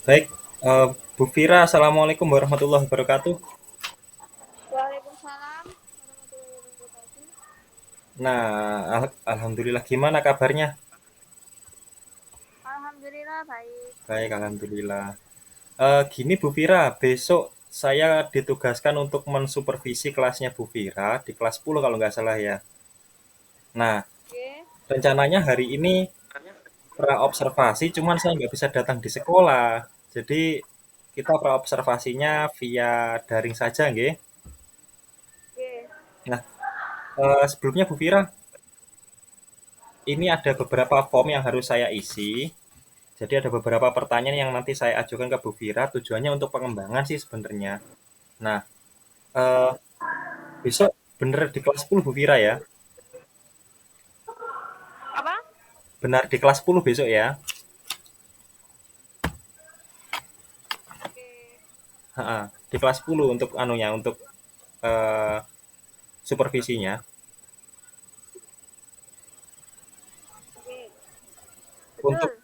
Baik, Bu Fira, Assalamualaikum warahmatullahi wabarakatuh. Waalaikumsalam warahmatullahi wabarakatuh. Nah, alhamdulillah gimana kabarnya? Alhamdulillah baik. Baik, alhamdulillah. Gini Bu Fira, besok saya ditugaskan untuk mensupervisi kelasnya Bu Fira di kelas 10 kalau nggak salah ya. Nah, Oke. rencananya hari ini pra-observasi, cuman saya nggak bisa datang di sekolah. Jadi kita pra-observasinya via daring saja, nggih. Oke. Nah, sebelumnya Bu Fira, ini ada beberapa form yang harus saya isi. Jadi ada beberapa pertanyaan yang nanti saya ajukan ke Bu Fira, tujuannya untuk pengembangan sih sebenarnya. Nah, eh, besok bener di kelas 10 Bu Fira ya? Apa? Benar di kelas 10 besok ya? Oke. Ha-ha, di kelas 10 untuk anunya, untuk eh, supervisinya. Oke. Untuk Betul.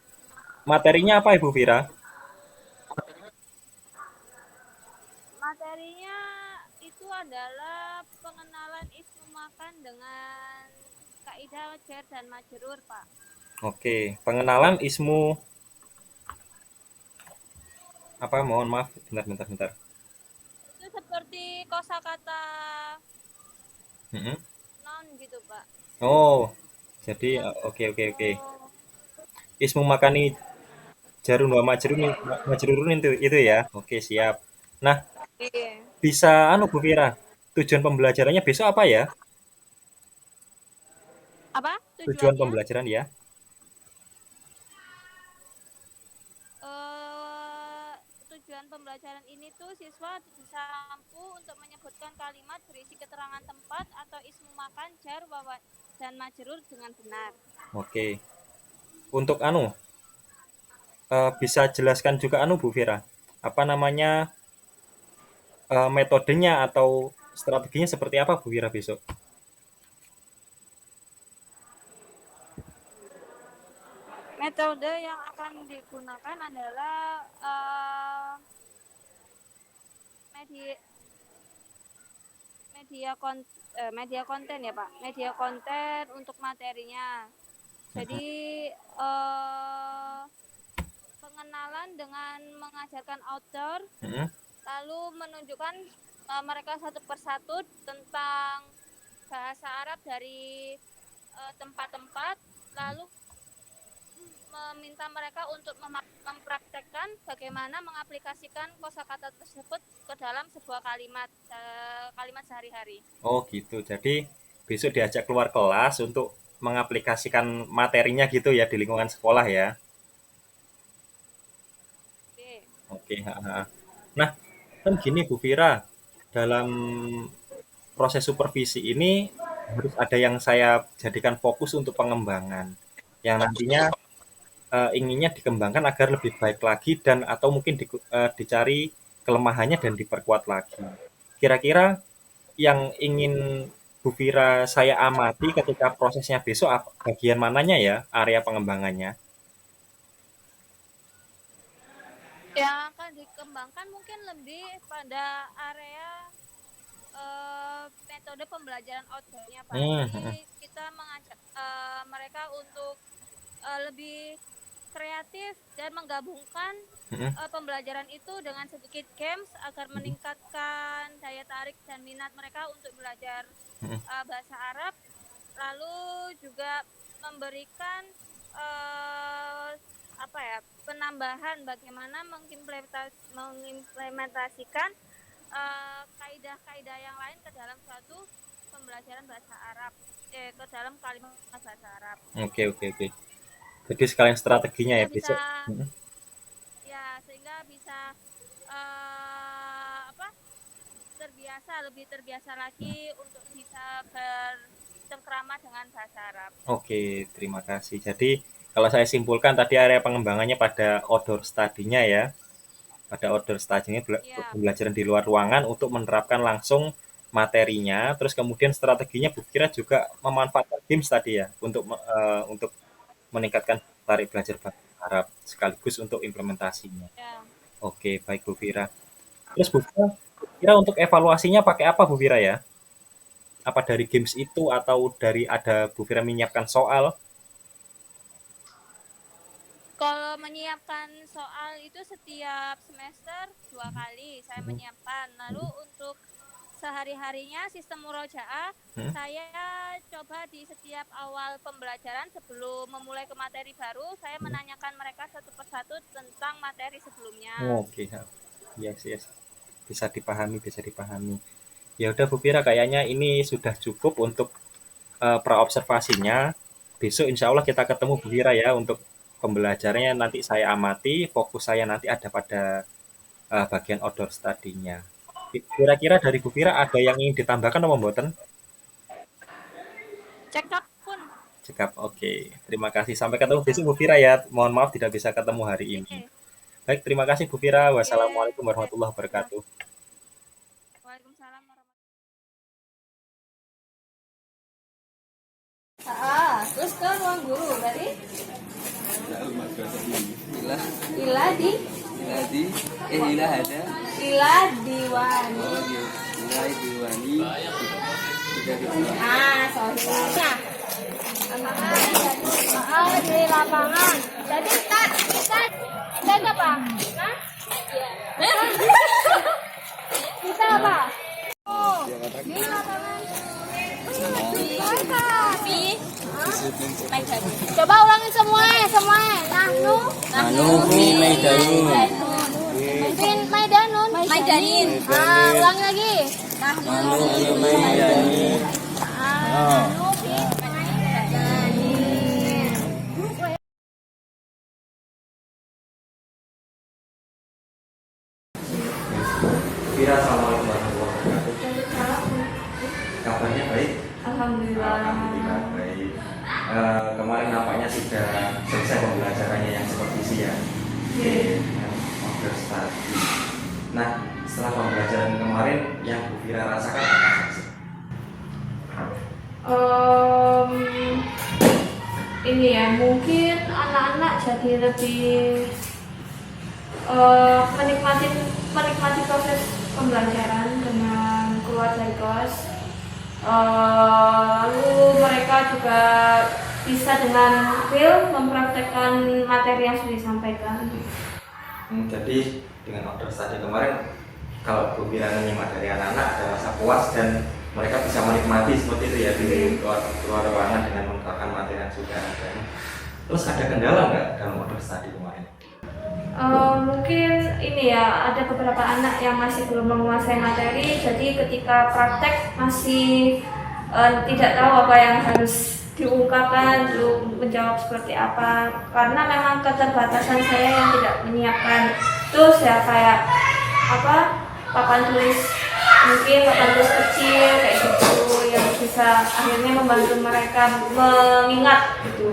materinya apa Ibu Fira? Materinya itu adalah pengenalan ismu makan dengan kaidah jar dan majrur, Pak. Oke, pengenalan ismu apa? Mohon maaf, bentar, bentar, bentar. Itu seperti kosakata Mm-mm. noun gitu, Pak. Oh, jadi Yang oke, oke, oke. oh, Ismu makani jarun wa majrurun itu ya. Oke, siap. Nah, iya. bisa anu Bu Fira, tujuan pembelajarannya besok apa ya? Apa Tujuan tujuannya? pembelajaran ya? eh Tujuan pembelajaran ini tuh siswa bisa mampu untuk menyebutkan kalimat berisi keterangan tempat atau ismu makan, jar, wawan, dan majrur dengan benar. Oke. Untuk anu, bisa jelaskan juga anu Bu Fira, apa namanya, metodenya atau strateginya seperti apa Bu Fira besok? Metode yang akan digunakan adalah media media kon media konten ya Pak, media konten untuk materinya. Jadi pengenalan dengan mengajarkan outdoor, Mm-mm. lalu menunjukkan mereka satu persatu tentang bahasa Arab dari tempat-tempat, lalu meminta mereka untuk mempraktekkan bagaimana mengaplikasikan kosakata tersebut ke dalam sebuah kalimat sehari-hari. Oh gitu. Jadi besok diajak keluar kelas untuk mengaplikasikan materinya gitu ya di lingkungan sekolah ya. Oke. Oke. Ha, ha. Nah, kan gini Bu Fira, dalam proses supervisi ini harus ada yang saya jadikan fokus untuk pengembangan. Yang nantinya inginnya dikembangkan agar lebih baik lagi dan atau mungkin dicari kelemahannya dan diperkuat lagi. Kira-kira yang ingin Bu Fira saya amati ketika prosesnya besok bagian mananya ya area pengembangannya? Yang akan dikembangkan mungkin lebih pada area metode pembelajaran outboundnya Pak. Hmm, Jadi hmm, kita mengajak mereka untuk lebih kreatif dan menggabungkan hmm, pembelajaran itu dengan sedikit games agar meningkatkan daya tarik dan minat mereka untuk belajar hmm. bahasa Arab, lalu juga memberikan uh, apa ya, penambahan bagaimana mengimplementasikan kaidah-kaidah yang lain ke dalam suatu pembelajaran bahasa Arab, ke dalam kalimat bahasa Arab, Oke, oke, oke. Jadi sekalian strateginya ya sehingga bisa besok. Hmm. sehingga bisa apa, lebih terbiasa lagi untuk bisa bercengkrama dengan bahasa Arab. Oke, terima kasih. Jadi kalau saya simpulkan tadi area pengembangannya pada outdoor study-nya ya, pada outdoor study-nya Ya, pembelajaran di luar ruangan untuk menerapkan langsung materinya, terus kemudian strateginya Bu Kira juga memanfaatkan games tadi ya untuk meningkatkan tarik belajar bahasa Arab sekaligus untuk implementasinya. ya. Oke, baik Bu Vira. Terus Bu Vira, kira untuk evaluasinya pakai apa Bu Vira ya? Apa dari games itu atau dari ada Bu Vira menyiapkan soal? Kalau menyiapkan soal itu setiap semester 2 kali saya Mhm. menyiapkan. Lalu untuk sehari-harinya sistem murojaah Hmm? saya coba di setiap awal pembelajaran sebelum memulai ke materi baru, saya menanyakan mereka satu persatu tentang materi sebelumnya. Oke, yes, yes. Bisa dipahami, bisa dipahami. Ya udah Bu Vira, kayaknya ini sudah cukup untuk praobservasinya. Besok insya Allah kita ketemu Bu Vira ya untuk pembelajarannya nanti saya amati, fokus saya nanti ada pada bagian outdoor study-nya. Kira-kira dari Bu Vira ada yang ingin ditambahkan atau mboten? Check up pun. Cekap, oke. Terima kasih. Sampai ketemu besok Bu Vira ya. Mohon maaf tidak bisa ketemu hari ini. Oke. Baik, terima kasih Bu Vira. Oke. Wassalamualaikum warahmatullahi wabarakatuh. Waalaikumsalam warahmatullahi. Terus ke ruang guru tadi? Ila Ila di Iladi Ila ada Ila Diwani. Ila Diwani tidak Soalnya di lapangan. Jadi kita apa? Hah? Kita apa? Oh, di lapangan. Coba ulangin semua. Nahnu fi Maidanun. Mungkin Maidanin. Ulangi lagi. Nahnu fi Maidanin. Nahnu fi Maidanin. Vira, assalamualaikum warahmatullahi wabarakatuh. Kabarnya baik? Alhamdulillah. Alhamdulillah baik. Kemarin nampaknya sudah selesai pembelajarannya yang supervisi ya. Yang outdoor study. Nah, setelah pembelajaran kemarin yang Bu Vira rasakan apa sih? Ini ya, mungkin anak-anak jadi lebih menikmati proses pembelajaran dengan keluar dari kelas. Lalu mereka juga bisa dengan real mempraktekkan materi yang sudah disampaikan. Jadi dengan outdoor study kemarin, kalau Bu Vira menyimak dari anak-anak ada rasa puas dan mereka bisa menikmati seperti itu ya di luar ruangan dengan menerapkan materi yang sudah ada. Terus ada kendala nggak dalam outdoor study kemarin? Mungkin ini ya, ada beberapa anak yang masih belum menguasai materi, jadi ketika praktek masih tidak tahu apa yang harus diungkapkan, belum menjawab seperti apa, karena memang keterbatasan saya yang tidak menyiapkan terus ya, kayak apa, papan tulis kecil kayak gitu yang bisa akhirnya membantu mereka mengingat gitu.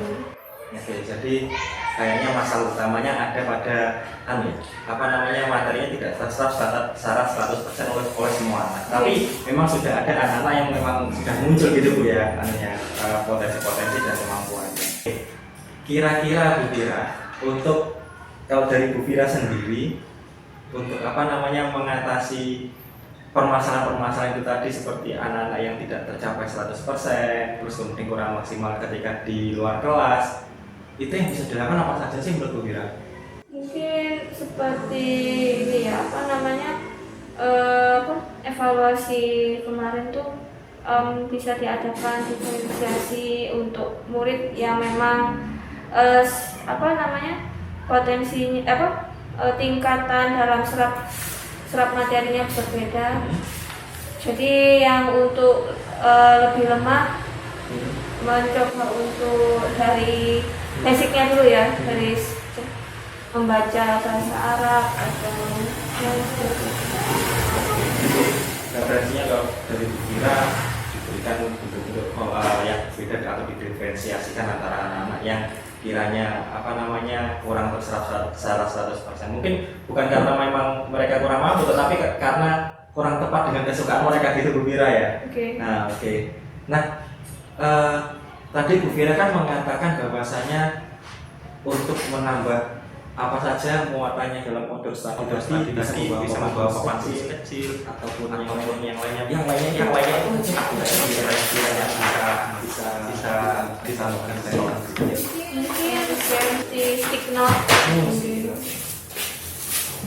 Oke, jadi kayaknya masalah utamanya ada pada materinya tidak terserap secara 100% oleh semua anak. Tapi memang sudah ada anak-anak yang memang sudah muncul gitu Bu ya, potensi-potensi dan kemampuannya. Kira-kira Bu Vira, untuk kalau dari Bu Vira sendiri, untuk mengatasi permasalahan-permasalahan itu tadi seperti anak-anak yang tidak tercapai 100%, terus kemudian kurang maksimal ketika di luar kelas, itu yang bisa dilakukan apa saja sih menurut Bu Vira? Mungkin seperti ini ya, evaluasi kemarin tuh bisa diadakan diferensiasi untuk murid yang memang potensinya tingkatan dalam serap materinya berbeda. Jadi yang untuk lebih lemah mencoba untuk dari basicnya dulu ya, dari membaca bahasa Arab atau yang seperti itu. Referensinya kalau dari Bu Vira diberikan bentuk-bentuk yang berbeda atau diferensiasikan antara anak-anak yang kiranya kurang terserap secara 100%. Mungkin bukan karena memang mereka kurang mampu, tetapi karena kurang tepat dengan kesukaan mereka gitu Bu Vira ya. Oke. Nah, tadi Bu Vira kan mengatakan bahwasanya untuk menambah apa saja muatannya dalam outdoor study bisa membawa papan kecil ataupun yang lainnya itu aku nggak tahu kira-kira bisa ditambahkan saya. Mungkin seperti stick note mungkin.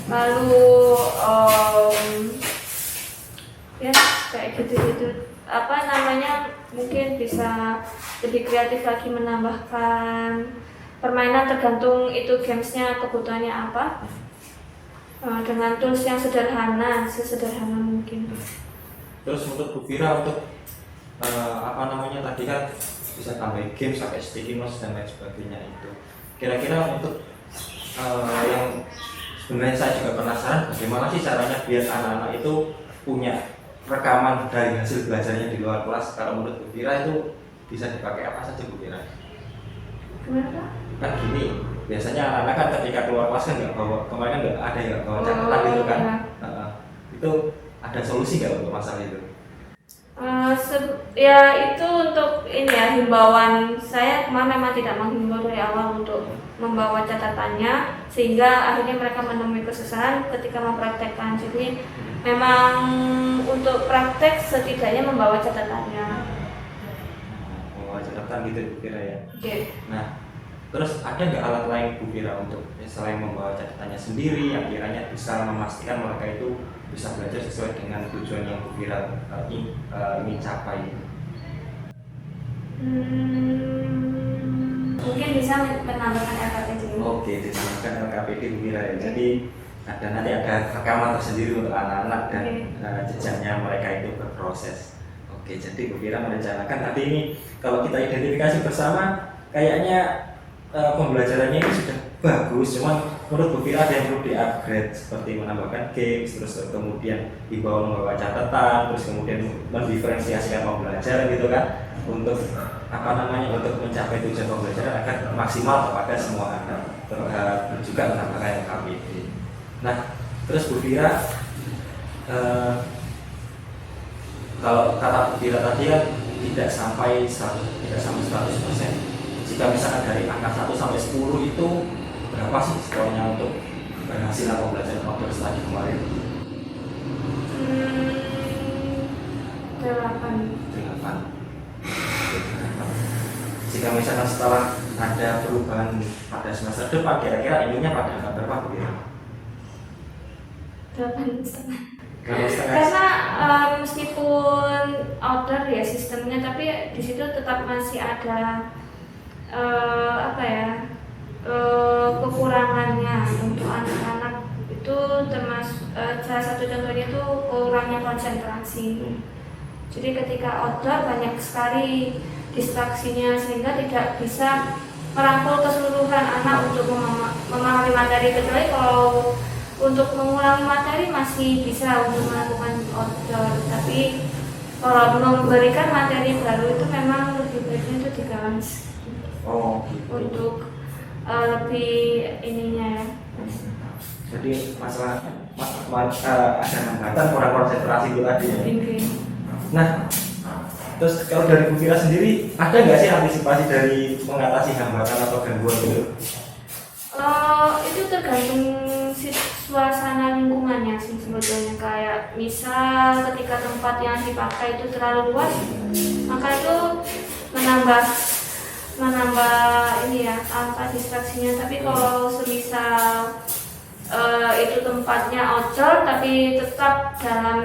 Lalu ya kayak gitu-gitu, apa namanya, mungkin bisa lebih kreatif lagi menambahkan permainan tergantung itu gamesnya kebutuhannya apa, dengan tools yang sederhana, sesederhana mungkin. Terus untuk Bu Fira untuk apa namanya tadi kan bisa tambahin games sampai sticky notes dan lain sebagainya itu. Kira-kira untuk yang sebenarnya saya juga penasaran bagaimana sih caranya biar anak-anak itu punya rekaman dari hasil belajarnya di luar kelas. Kalau menurut Bu Fira itu bisa dipakai apa saja Bu Fira? Kenapa? Kan gini, biasanya anak-anak kan ketika keluar kelas kan nggak bawa, kemarin kan nggak ada yang nggak bawa catatan gitu kan. Ya. Itu ada solusi nggak untuk masalah itu? Ya itu untuk ini ya, himbauan saya kemarin memang tidak menghimbau dari awal untuk membawa catatannya, sehingga akhirnya mereka menemui kesusahan ketika mempraktekkan. Jadi memang untuk praktek setidaknya membawa catatannya. Membawa catatan gitu Bu Fira ya. Oke. Nah, terus ada nggak alat lain Bu Fira untuk selain membawa catatannya sendiri yang kiranya bisa memastikan mereka itu bisa belajar sesuai dengan tujuan yang Bu Fira ingin capai? Mungkin bisa menambahkan LKPD. Oke, ditambahkan LKPD Bu Fira ya. Jadi nanti ada rekaman tersendiri untuk anak-anak dan jejaknya mereka itu berproses. Oke, jadi Bu Fira merencanakan nanti ini kalau kita identifikasi bersama kayaknya pembelajarannya ini sudah bagus, cuman menurut Bu Fira ada yang perlu di-upgrade seperti menambahkan games, terus kemudian dibawa membawa catatan, terus kemudian mendiferensiasikan pembelajaran gitu kan, untuk apa namanya, untuk mencapai tujuan pembelajaran agar maksimal kepada semua anak, juga menambahkan LKPD. Nah, terus Bu Fira kalau kata Bu Fira tadi kan tidak sampai 100%. Jika misalkan dari angka 1 sampai 10 itu berapa sih skornya untuk keberhasilan pembelajaran outdoor study kemarin? 8. Jika misalkan setelah ada perubahan pada semester depan, kira-kira ininya pada angka berapa Bu Fira? 8,5. 8,5. Karena meskipun outdoor ya sistemnya, tapi di situ tetap masih ada kekurangannya untuk anak-anak itu, termasuk salah satu contohnya itu kurangnya konsentrasi. Jadi ketika outdoor banyak sekali distraksinya sehingga tidak bisa merangkul keseluruhan anak untuk memahami materi, kecuali kalau untuk mengulangi materi masih bisa untuk melakukan outdoor. Tapi kalau memberikan materi baru itu memang lebih baiknya itu di kelas. Oh, gitu. Untuk lebih ininya ya. Jadi masalah ada hambatan kurang konsentrasi itu tadi ya. Nah, terus kalau dari Bu Fira sendiri ada nggak sih antisipasi dari mengatasi hambatan atau gangguan itu? Itu tergantung suasana lingkungannya sih sebetulnya. Kayak misal ketika tempat yang dipakai itu terlalu luas, maka itu menambah ini ya, angka distraksinya. Tapi kalau semisal itu tempatnya outdoor tapi tetap dalam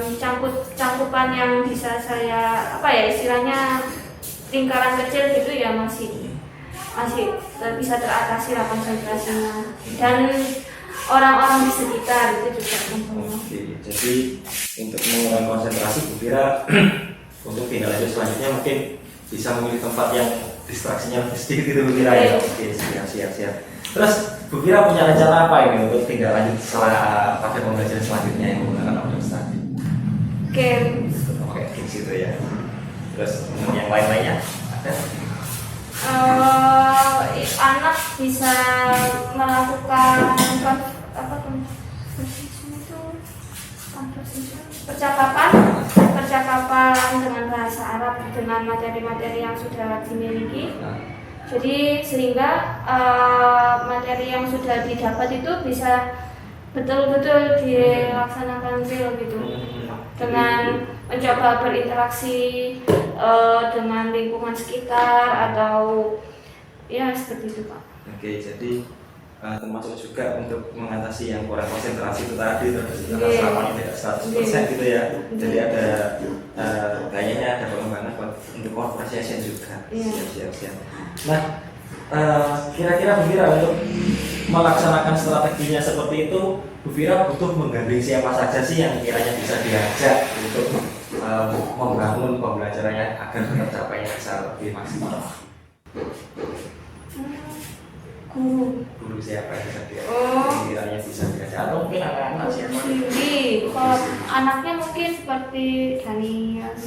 cangkupan yang bisa saya istilahnya lingkaran kecil gitu ya, masih bisa teratasi lah konsentrasinya, dan orang-orang di sekitar itu juga mempunyai. Oke, jadi untuk mengurangi konsentrasi Bu Fira untuk tindak lanjut selanjutnya mungkin bisa memilih tempat yang distraksinya lebih sedikit gitu Bu Fira ya. Oke, siap. Terus Bu Fira punya rencana apa ini untuk tindak lanjut setelah pada pembelajaran selanjutnya yang menggunakan outdoor study? Oke, di situ ya. Terus yang lain-lainnya ada? Anak bisa melakukan percakapan dengan bahasa Arab dengan materi-materi yang sudah dimiliki. Jadi sehingga materi yang sudah didapat itu bisa betul-betul dilaksanakan real gitu, dengan mencoba berinteraksi dengan lingkungan sekitar atau ya seperti itu Pak. Oke, jadi termasuk juga untuk mengatasi yang kurang konsentrasi itu tadi, terus sama tidak 100% gitu ya. Jadi ada kayaknya ada pengembangan untuk conversation juga. Siap. Nah, kira-kira Bu Fira untuk melaksanakan strateginya seperti itu, Bu Fira butuh menggandeng siapa saja sih yang kiranya bisa diajak untuk membangun pembelajarannya agar tercapainya bisa lebih maksimal? Guru siapa yang bisa diajak? Kiranya bisa diajak atau mungkin anak-anak siapa? Kalau anaknya mungkin seperti Daniel,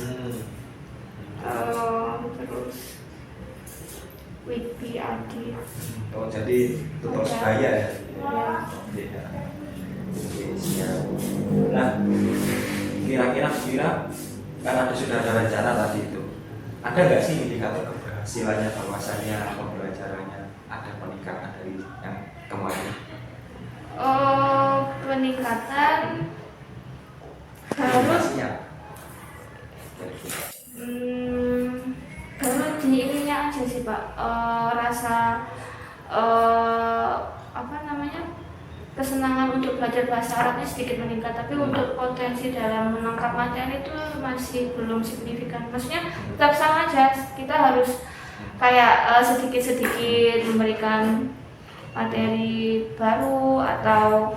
terus Wibi Adi. Oh, jadi tutor sebaya ya? Ya. Oke, siap. Nah, kira-kira karena sudah ada rencana tadi itu, ada nggak sih indikator keberhasilannya bahwasannya pembelajarannya ada peningkatan dari yang kemarin? Peningkatan harus baru di ininya aja sih Pak, rasa kesenangan untuk belajar bahasa Arabnya sedikit meningkat, tapi untuk potensi dalam menangkap materi itu masih belum signifikan. Maksudnya tetap sama aja, kita harus kayak sedikit-sedikit memberikan materi baru atau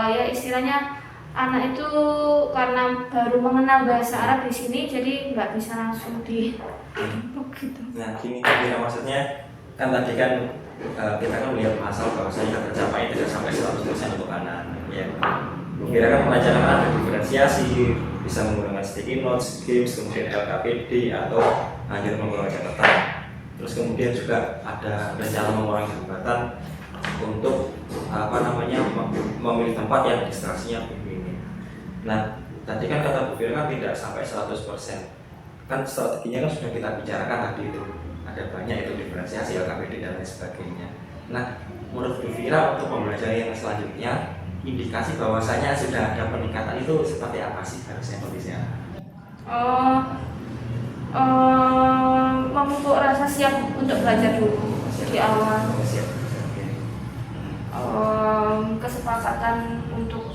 ya istilahnya anak itu karena baru mengenal bahasa Arab di sini, jadi nggak bisa langsung di gitu. Nah, gini maksudnya kan tadi kan kita kan melihat masalah bahwasanya tercapai tidak sampai 100% untuk anak. Ya, kira kan merencanakan ada diferensiasi, bisa menggunakan sticky notes, games, kemudian LKPD atau hanya menggunakan catatan. Terus kemudian juga ada rencana mengurangi hambatan untuk memilih tempat yang distraksinya minim. Nah, tadi kan kata Bu Fira kan tidak sampai 100%. Kan strateginya kan sudah kita bicarakan tadi itu. Ada banyak itu diferensiasi, LKPD dan lain sebagainya. Nah, menurut Bu Fira untuk pembelajaran yang selanjutnya, indikasi bahwasanya sudah ada peningkatan itu seperti apa sih harusnya kondisinya? Memupuk rasa siap untuk belajar dulu di awal. Kesepakatan untuk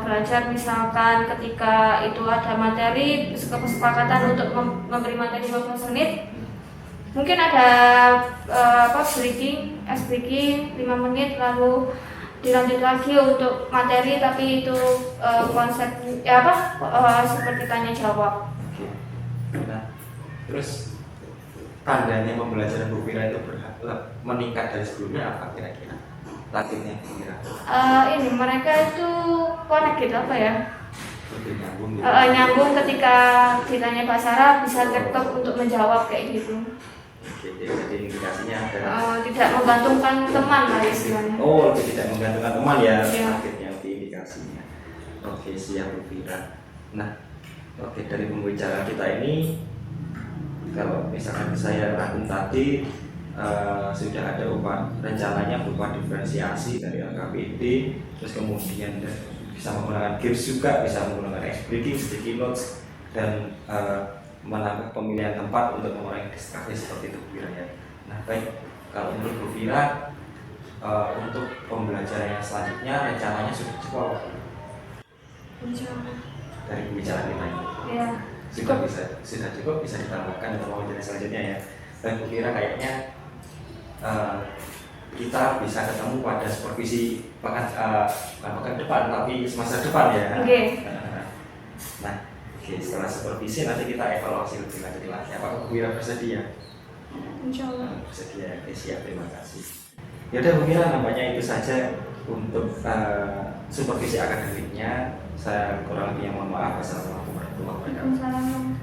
belajar, misalkan ketika itu ada materi, kesepakatan untuk memberi materi 15 menit. Mungkin ada breaking 5 menit, lalu dilanjut lagi untuk materi, tapi itu konsep seperti tanya jawab. Nah, terus tandanya pembelajaran Bu Fira itu meningkat dari sebelumnya apa kira-kira? Targetnya kira? Ini mereka itu connect gitu Nyambung, nyambung ketika ditanya bahasa Arab bisa laptop untuk menjawab kayak gitu. Oke, jadi indikasinya ada tidak menggantungkan teman lah istilahnya. Oh, tidak menggantungkan teman ya, targetnya di indikasinya. Oke, siap Bu Fira. Nah, oke, dari pembicaraan kita ini, kalau misalkan saya rangkum tadi, sudah ada rencananya berupa diferensiasi dari LKPD, terus kemudian bisa menggunakan games juga, bisa menggunakan breaking, sticky notes, dan menambah pemilihan tempat untuk mengurangi distraksi seperti itu Bu Fira ya. Nah, baik, kalau menurut Bu Fira untuk pembelajaran yang selanjutnya rencananya sudah cukup dari pembicaraan kita ini? Ya. Sudah cukup, bisa ditambahkan untuk pembelajaran selanjutnya ya. Dan Bu Fira kayaknya kita bisa ketemu pada supervisi pekan depan, tapi semester depan ya. Nah, setelah supervisi nanti kita evaluasi lebih lanjut lagi. Apakah Bu Fira bersedia? Insyaallah. Bersedia. Oke, siap, terima kasih. Ya udah Bu Fira, nampaknya itu saja untuk supervisi akademiknya. Saya kurang lebih mohon maaf. Wassalamualaikum warahmatullahi wabarakatuh.